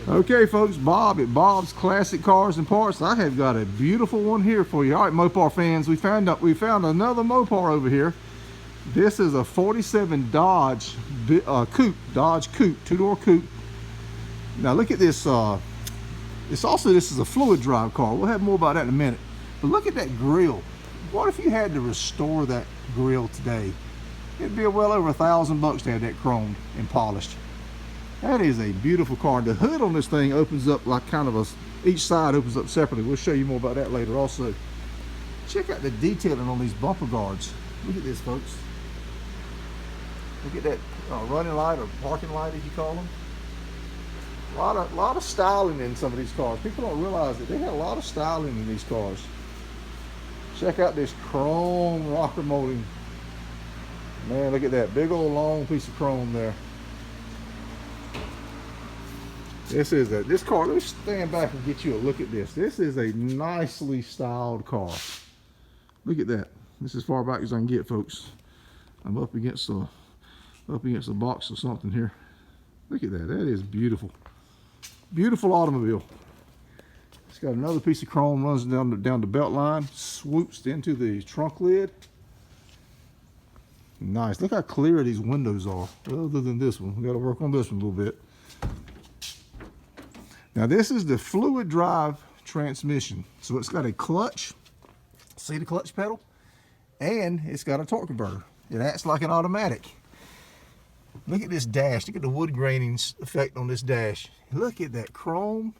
Okay, folks, Bob at Bob's Classic Cars and Parts. I have got a beautiful one here for you. All right, Mopar fans, we found another Mopar over here. This is a 47 Dodge coupe, two-door coupe. Now look at this. This is a fluid drive car. We'll have more about that in a minute. But look at that grill. What if you had to restore that grill today? It'd be well over $1,000 to have that chromed and polished. That is a beautiful car. The hood on this thing opens up like each side opens up separately. We'll show you more about that later also. Check out the detailing on these bumper guards. Look at this, folks. Look at that running light or parking light, as you call them. A lot of styling in some of these cars. People don't realize that they had a lot of styling in these cars. Check out this chrome rocker molding. Man, look at that big old long piece of chrome there. This car, let me stand back and get you a look at this. This is a nicely styled car. Look at that. This is as far back as I can get, folks. I'm up against a box or something here. Look at that. That is beautiful. Beautiful automobile. It's got another piece of chrome runs down the belt line, swoops into the trunk lid. Nice. Look how clear these windows are. Other than this one, we got to work on this one a little bit. Now this is the fluid drive transmission. So it's got a clutch, see the clutch pedal? And it's got a torque converter. It acts like an automatic. Look at this dash. Look at the wood graining effect on this dash. Look at that chrome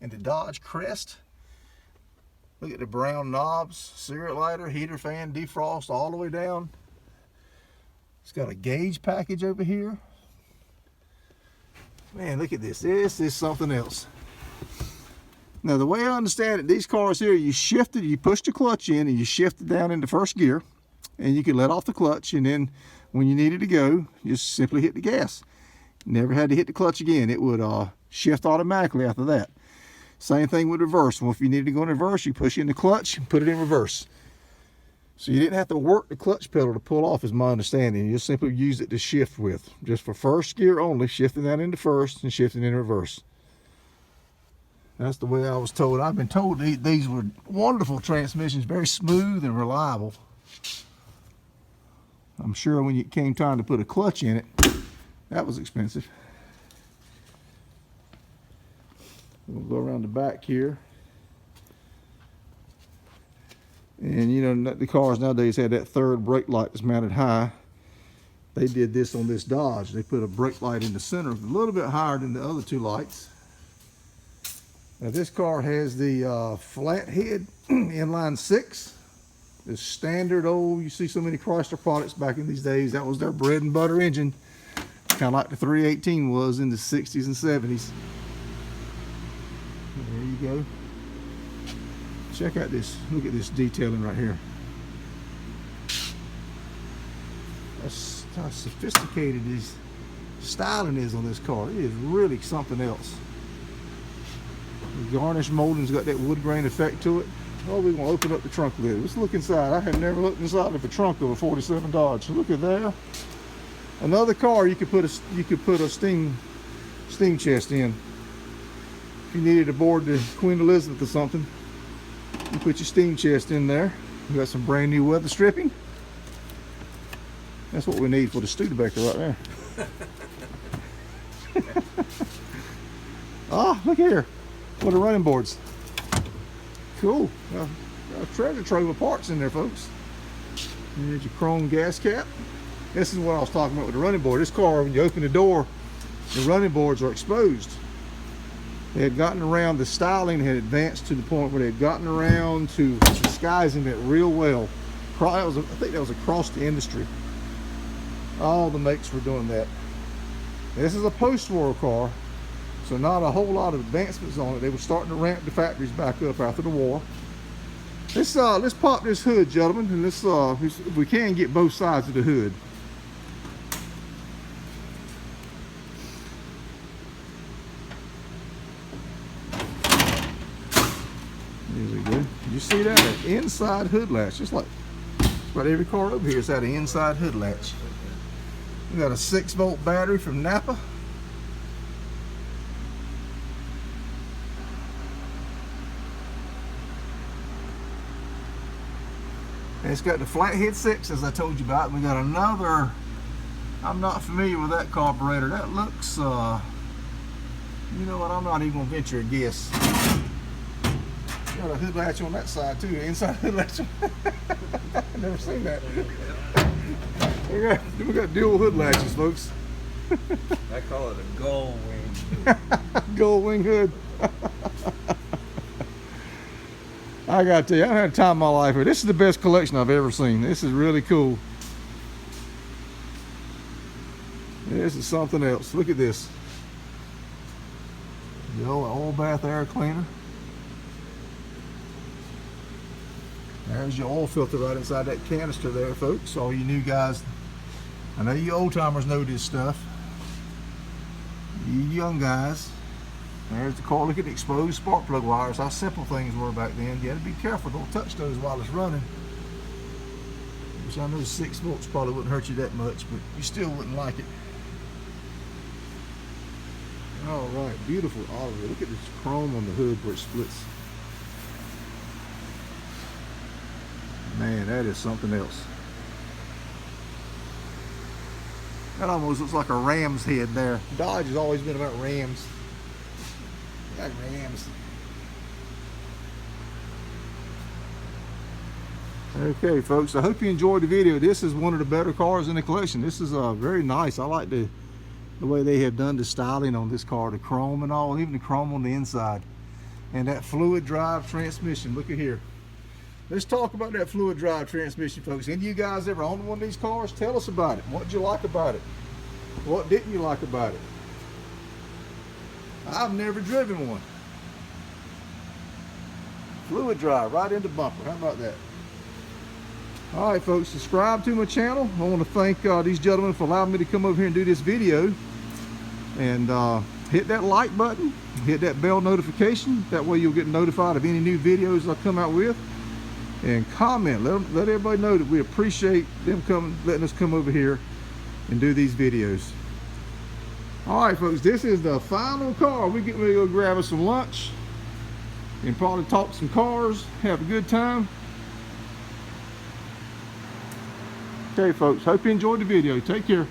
and the Dodge crest. Look at the brown knobs, cigarette lighter, heater, fan, defrost all the way down. It's got a gauge package over here. Man, look at this. This is something else. Now, the way I understand it, these cars here, you push the clutch in and you shift it down into first gear, and you can let off the clutch, and then when you needed to go, you just simply hit the gas. Never had to hit the clutch again. It would shift automatically after that. Same thing with reverse. Well, if you needed to go in reverse, you push in the clutch and put it in reverse. So you didn't have to work the clutch pedal to pull off, is my understanding. You just simply use it to shift with. Just for first gear only, shifting that into first and shifting in reverse. That's the way I was told. I've been told these were wonderful transmissions, very smooth and reliable. I'm sure when it came time to put a clutch in it, that was expensive. We'll go around the back here. And you know, the cars nowadays had that third brake light that's mounted high. They did this on this Dodge. They put a brake light in the center, a little bit higher than the other two lights. Now this car has the flathead inline 6. The standard old, you see so many Chrysler products back in these days, that was their bread and butter engine. Kind of like the 318 was in the 60s and 70s. There you go. Check out this, look at this detailing right here. That's how sophisticated this styling is on this car. It is really something else. The garnish molding's got that wood grain effect to it. Oh, we're gonna open up the trunk lid. Let's look inside. I have never looked inside of a trunk of a 47 Dodge. Look at there. Another car you could put a steam chest in. If you needed to board the Queen Elizabeth or something, you put your steam chest in there. You got some brand new weather stripping. That's what we need for the Studebaker right there. Oh, look here. What are running boards? Cool. Got a treasure trove of parts in there, folks. Here's your chrome gas cap. This is what I was talking about with the running board. This car, when you open the door, the running boards are exposed. They had gotten around, the styling had advanced to the point where they had gotten around to disguising it real well. I think that was across the industry. All the makes were doing that. This is a post-war car, so not a whole lot of advancements on it. They were starting to ramp the factories back up after the war. Let's pop this hood, gentlemen, and let's if we can get both sides of the hood. There we go. You see that? An inside hood latch, just like about every car over here has had an inside hood latch. We got a 6-volt battery from Napa. And it's got the flathead 6 as I told you about. We got another, I'm not familiar with that carburetor. That looks, you know what, I'm not even gonna venture a guess. Got a hood latch on that side too, inside hood latch. I've never seen that. We got dual hood latches, folks. I call it a gull wing. Gull wing hood. I gotta tell you, I haven't had time in my life here. This is the best collection I've ever seen. This is really cool. This is something else. Look at this. The old oil bath air cleaner. There's your oil filter right inside that canister there, folks. All you new guys, I know you old timers know this stuff. You young guys, there's the car. Look at the exposed spark plug wires. How simple things were back then. You had to be careful. Don't touch those while it's running. Which I know 6 volts probably wouldn't hurt you that much, but you still wouldn't like it. All right, beautiful. Oh, look at this chrome on the hood where it splits. Man, that is something else. That almost looks like a ram's head there. Dodge has always been about rams. Like rams. Okay, folks, I hope you enjoyed the video. This is one of the better cars in the collection. This is very nice. I like the way they have done the styling on this car, the chrome and all, even the chrome on the inside. And that fluid drive transmission. Look at here. Let's talk about that fluid drive transmission, folks. Any of you guys ever owned one of these cars? Tell us about it. What did you like about it? What didn't you like about it? I've never driven one. Fluid drive right into bumper. How about that? All right, folks, subscribe to my channel. I want to thank these gentlemen for allowing me to come over here and do this video. And hit that like button, hit that bell notification. That way you'll get notified of any new videos I come out with. And comment, let everybody know that we appreciate them letting us come over here and do these videos. All right, folks, this is the final car. We're getting ready to go grab us some lunch and probably talk some cars, have a good time. Okay, folks, hope you enjoyed the video. Take care.